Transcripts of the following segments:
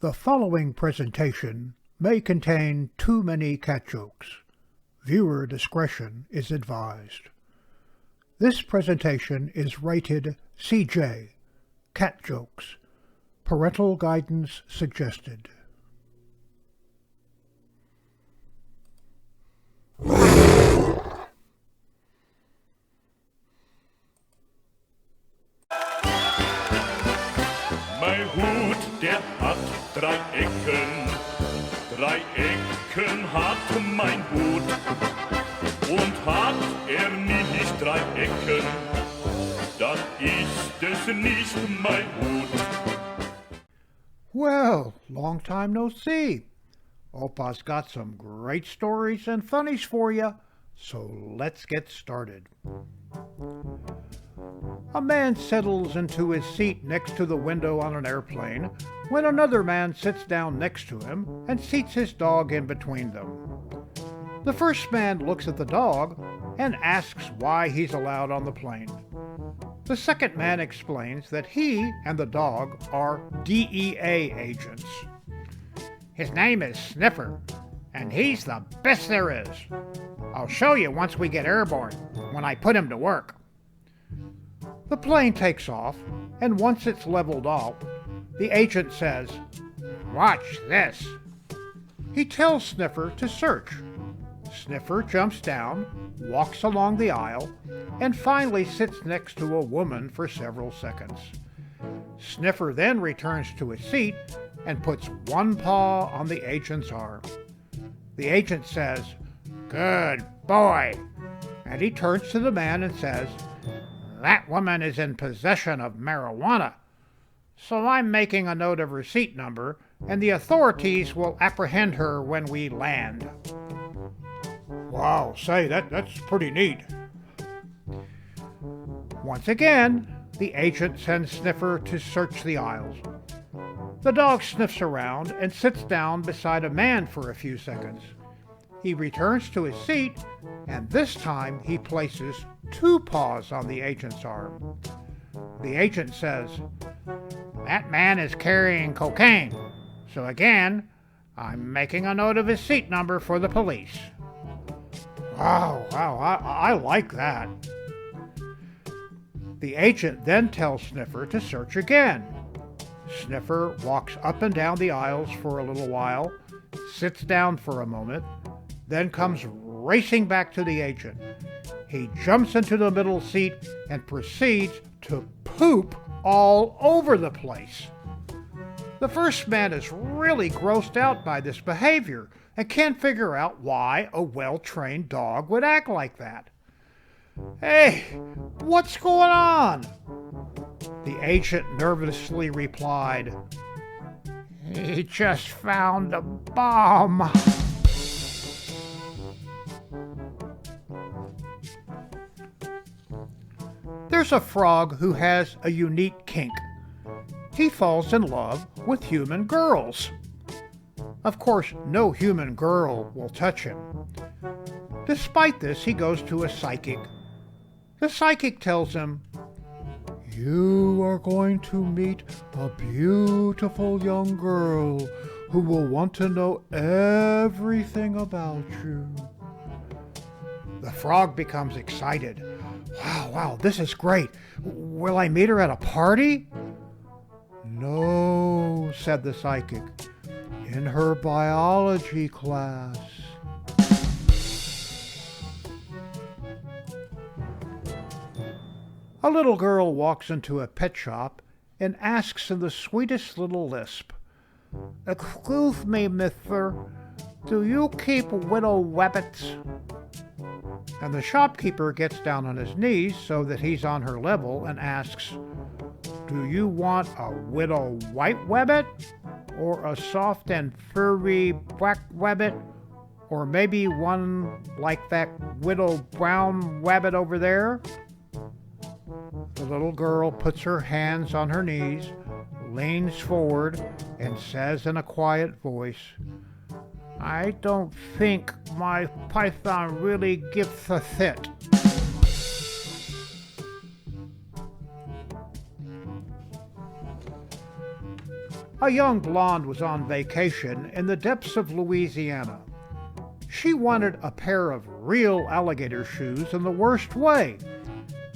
The following presentation may contain too many cat jokes. Viewer discretion is advised. This presentation is rated CJ, Cat Jokes. Parental guidance suggested. Mein Hut, der hat 3 Ecken. 3 Ecken hat mein Hut. Und hat er nicht 3 Ecken, dann ist es nicht mein Hut. Well, long time no see. Opa's got some great stories and funnies for you, so let's get started. A man settles into his seat next to the window on an airplane when another man sits down next to him and seats his dog in between them. The first man looks at the dog and asks why he's allowed on the plane. The second man explains that he and the dog are DEA agents. His name is Sniffer, and he's the best there is. I'll show you once we get airborne, when I put him to work. The plane takes off, and once it's leveled off, the agent says, "Watch this." He tells Sniffer to search. Sniffer jumps down, walks along the aisle, and finally sits next to a woman for several seconds. Sniffer then returns to his seat and puts one paw on the agent's arm. The agent says, "Good boy," and he turns to the man and says, "That woman is in possession of marijuana, so I'm making a note of her seat number, and the authorities will apprehend her when we land." Wow, say, that's pretty neat. Once again, the agent sends Sniffer to search the aisles. The dog sniffs around and sits down beside a man for a few seconds. He returns to his seat, and this time he places 2 paws on the agent's arm. The agent says, "That man is carrying cocaine, so again, I'm making a note of his seat number for the police." Wow, I like that. The agent then tells Sniffer to search again. Sniffer walks up and down the aisles for a little while, sits down for a moment, then comes racing back to the agent. He jumps into the middle seat and proceeds to poop all over the place. The first man is really grossed out by this behavior and can't figure out why a well-trained dog would act like that. "Hey, what's going on?" The agent nervously replied, "He just found a bomb." There's a frog who has a unique kink. He falls in love with human girls. Of course, no human girl will touch him. Despite this, he goes to a psychic. The psychic tells him, "You are going to meet a beautiful young girl who will want to know everything about you." The frog becomes excited. Wow, this is great. Will I meet her at a party?" "No," said the psychic. "In her biology class." A little girl walks into a pet shop and asks in the sweetest little lisp, "Excuse me, mister, do you keep widow rabbits?" And the shopkeeper gets down on his knees so that he's on her level and asks, "Do you want a widow white rabbit? Or a soft and furry black rabbit? Or maybe one like that widow brown rabbit over there?" The little girl puts her hands on her knees, leans forward, and says in a quiet voice, "I don't think my python really gives a shit." A young blonde was on vacation in the depths of Louisiana. She wanted a pair of real alligator shoes in the worst way,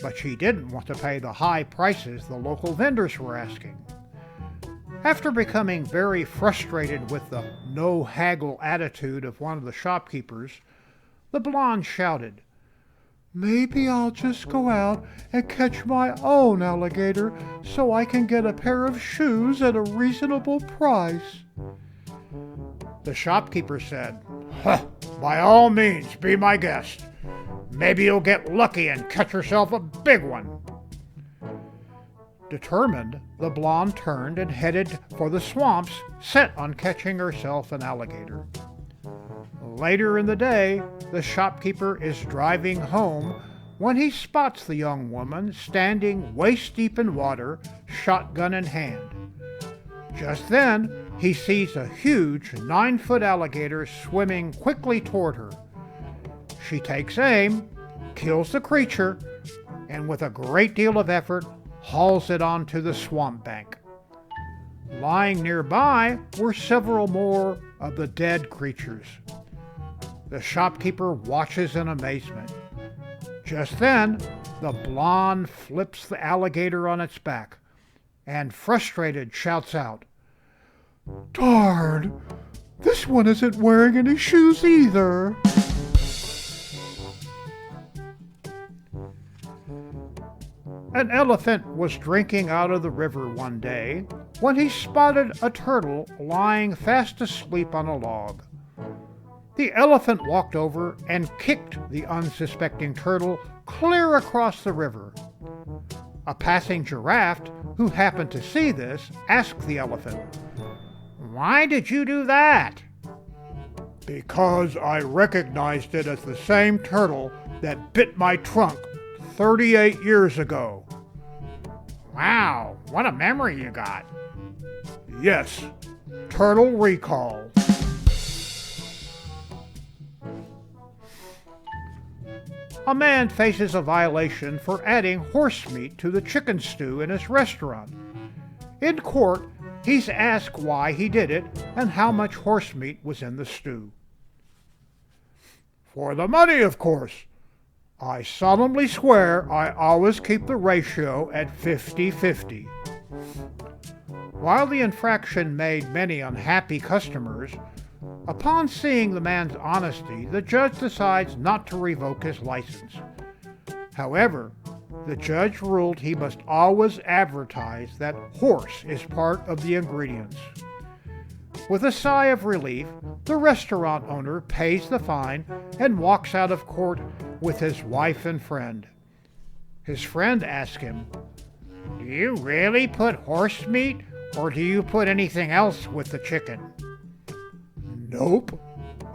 but she didn't want to pay the high prices the local vendors were asking. After becoming very frustrated with the no-haggle attitude of one of the shopkeepers, the blonde shouted, "Maybe I'll just go out and catch my own alligator so I can get a pair of shoes at a reasonable price." The shopkeeper said, "Huh, by all means, be my guest. Maybe you'll get lucky and catch yourself a big one." Determined, the blonde turned and headed for the swamps, set on catching herself an alligator. Later in the day, the shopkeeper is driving home when he spots the young woman standing waist-deep in water, shotgun in hand. Just then, he sees a huge 9-foot alligator swimming quickly toward her. She takes aim, kills the creature, and with a great deal of effort, hauls it onto the swamp bank. Lying nearby were several more of the dead creatures. The shopkeeper watches in amazement. Just then, the blonde flips the alligator on its back and, frustrated, shouts out, "Darn! This one isn't wearing any shoes either!" An elephant was drinking out of the river one day when he spotted a turtle lying fast asleep on a log. The elephant walked over and kicked the unsuspecting turtle clear across the river. A passing giraffe, who happened to see this, asked the elephant, "Why did you do that?" "Because I recognized it as the same turtle that bit my trunk 38 years ago." "Wow, what a memory you got." "Yes, turtle recall." A man faces a violation for adding horse meat to the chicken stew in his restaurant. In court, he's asked why he did it and how much horse meat was in the stew. "For the money, of course. I solemnly swear I always keep the ratio at 50-50. While the infraction made many unhappy customers, upon seeing the man's honesty, the judge decides not to revoke his license. However, the judge ruled he must always advertise that horse is part of the ingredients. With a sigh of relief, the restaurant owner pays the fine and walks out of court with his wife and friend. His friend asks him, "Do you really put horse meat, or do you put anything else with the chicken?" "Nope,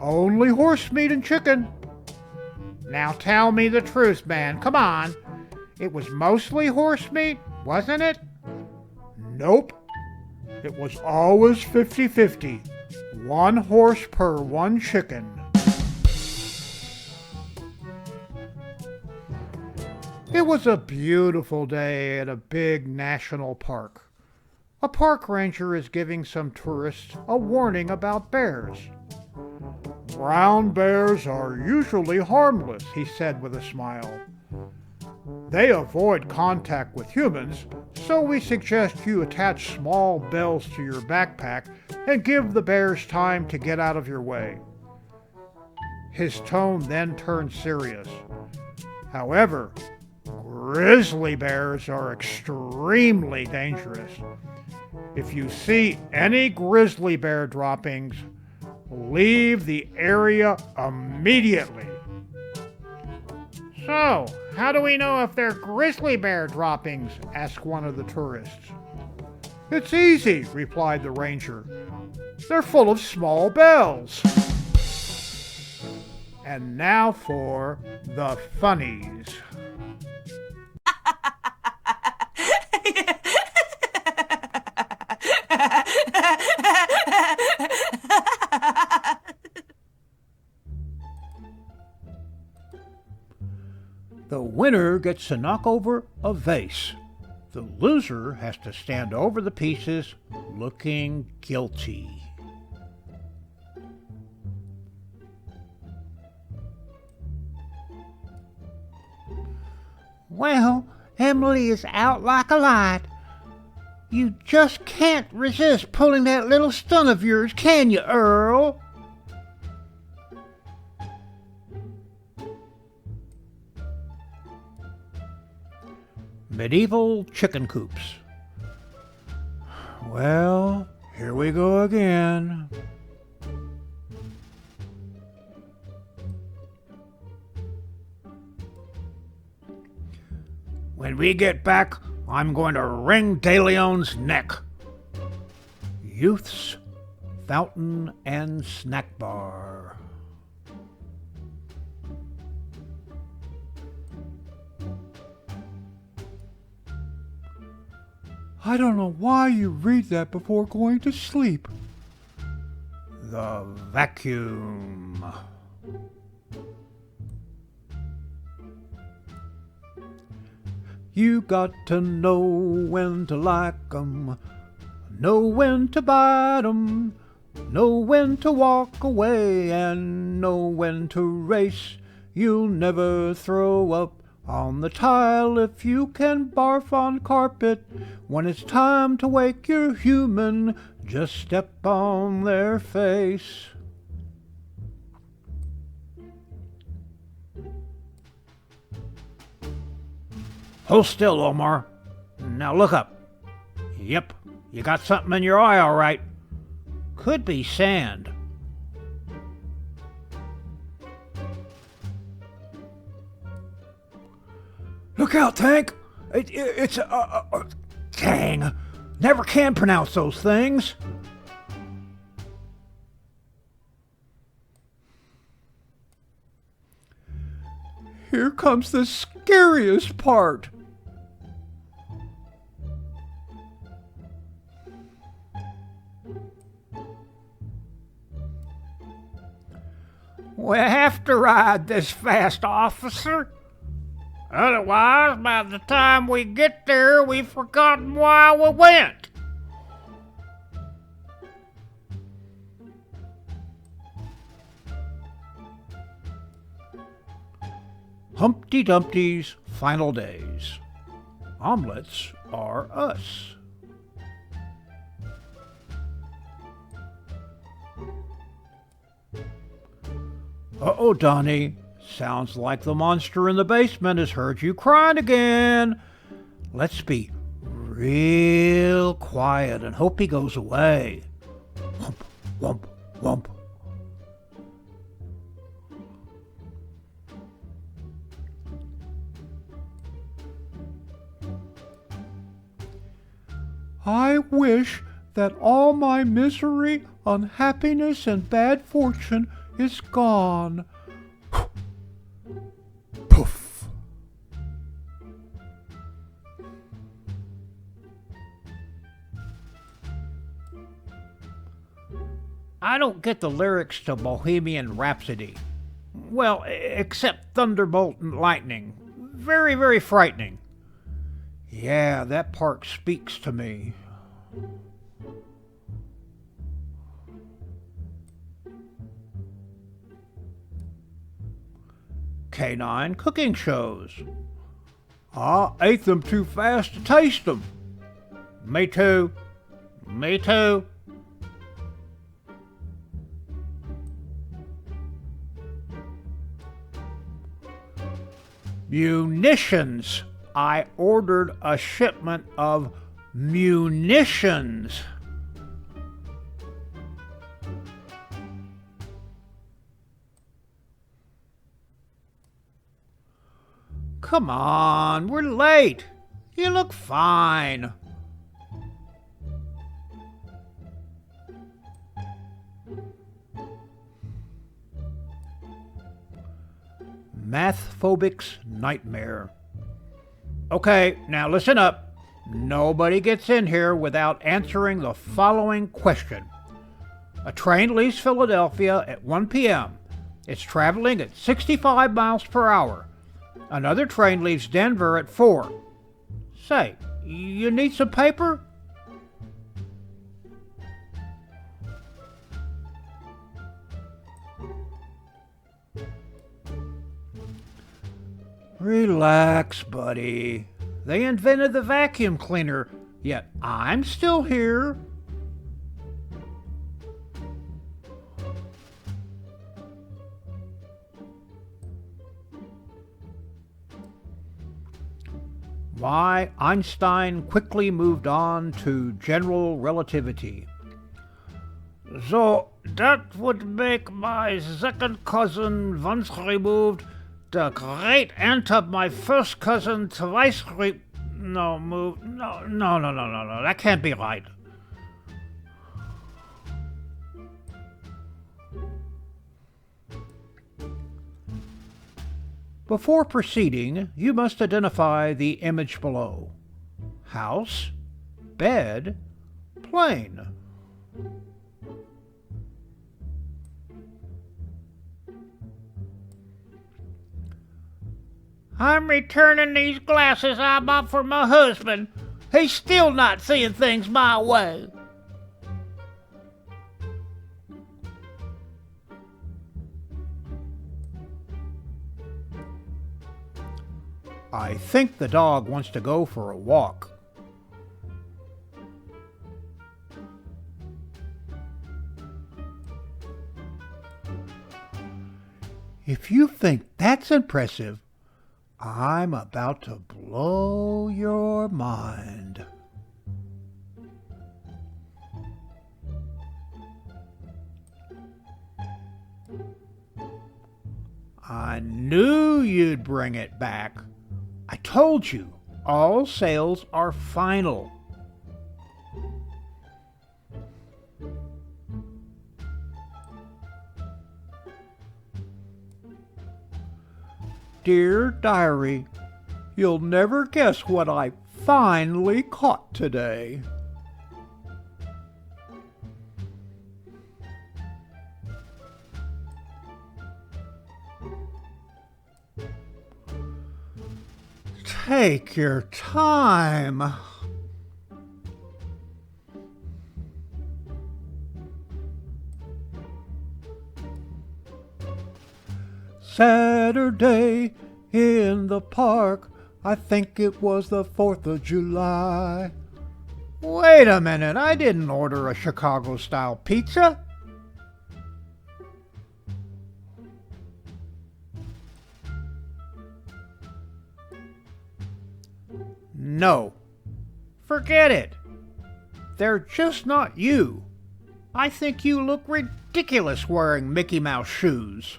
only horse meat and chicken." "Now tell me the truth, man, come on. It was mostly horse meat, wasn't it?" "Nope. It was always 50-50. 1 horse per 1 chicken." It was a beautiful day at a big national park. A park ranger is giving some tourists a warning about bears. "Brown bears are usually harmless," he said with a smile. "They avoid contact with humans, so we suggest you attach small bells to your backpack and give the bears time to get out of your way." His tone then turned serious. "However, grizzly bears are extremely dangerous. If you see any grizzly bear droppings, leave the area immediately." "So, how do we know if they're grizzly bear droppings?" asked one of the tourists. "It's easy," replied the ranger. "They're full of small bells." And now for the funnies. The winner gets to knock over a vase. The loser has to stand over the pieces looking guilty. Well, Emily is out like a light. You just can't resist pulling that little stunt of yours, can you, Earl? Medieval chicken coops. Well, here we go again. When we get back, I'm going to wring De Leon's neck. Youth's Fountain and Snack Bar. I don't know why you read that before going to sleep. The Vacuum. You got to know when to like 'em, know when to bite 'em, know when to walk away, and know when to race. You'll never throw up on the tile if you can barf on carpet. When it's time to wake your human, just step on their face. Hold still, Omar. Now look up. Yep, you got something in your eye, all right. Could be sand. Look out, Tank! It's dang. Never can pronounce those things. Here comes the scariest part. We have to ride this fast, officer. Otherwise, by the time we get there, we've forgotten why we went. Humpty Dumpty's final days. Omelets are us. Uh-oh, Donnie. Sounds like the monster in the basement has heard you crying again. Let's be real quiet and hope he goes away. Whomp, whomp, whomp. I wish that all my misery, unhappiness, and bad fortune is gone. Poof. I don't get the lyrics to Bohemian Rhapsody. Well, except Thunderbolt and Lightning. Very, very frightening. Yeah, that part speaks to me. Canine cooking shows. I ate them too fast to taste them. Me too. Me too. Munitions. I ordered a shipment of munitions. Come on, we're late. You look fine. Math-phobic's nightmare. Okay, now listen up. Nobody gets in here without answering the following question. A train leaves Philadelphia at 1 p.m. It's traveling at 65 miles per hour. Another train leaves Denver at 4. Say, you need some paper? Relax, buddy. They invented the vacuum cleaner, yet I'm still here. Why, Einstein quickly moved on to general relativity. So, that would make my second cousin once removed the great aunt of my first cousin twice No, that can't be right. Before proceeding, you must identify the image below. House, bed, plane. I'm returning these glasses I bought for my husband. He's still not seeing things my way. I think the dog wants to go for a walk. If you think that's impressive, I'm about to blow your mind. I knew you'd bring it back. I told you, all sales are final. Dear Diary, you'll never guess what I finally caught today. Take your time. Saturday in the park, I think it was the 4th of July. Wait a minute, I didn't order a Chicago-style pizza. No, forget it. They're just not you. I think you look ridiculous wearing Mickey Mouse shoes.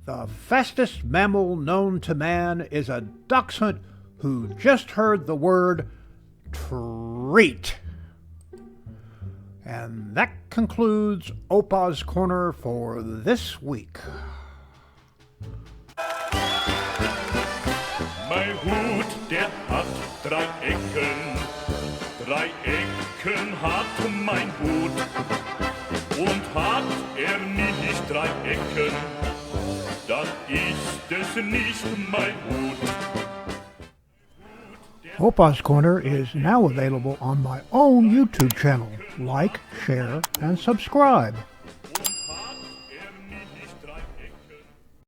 The fastest mammal known to man is a dachshund who just heard the word treat. And that concludes Opa's Corner for this week. Mein Hut, der hat 3 Ecken. 3 Ecken hat mein Hut. Und hat nicht 3 Ecken, dann ist es nicht mein Hut. Opa's Corner is now available on my own YouTube channel. Like, share, and subscribe.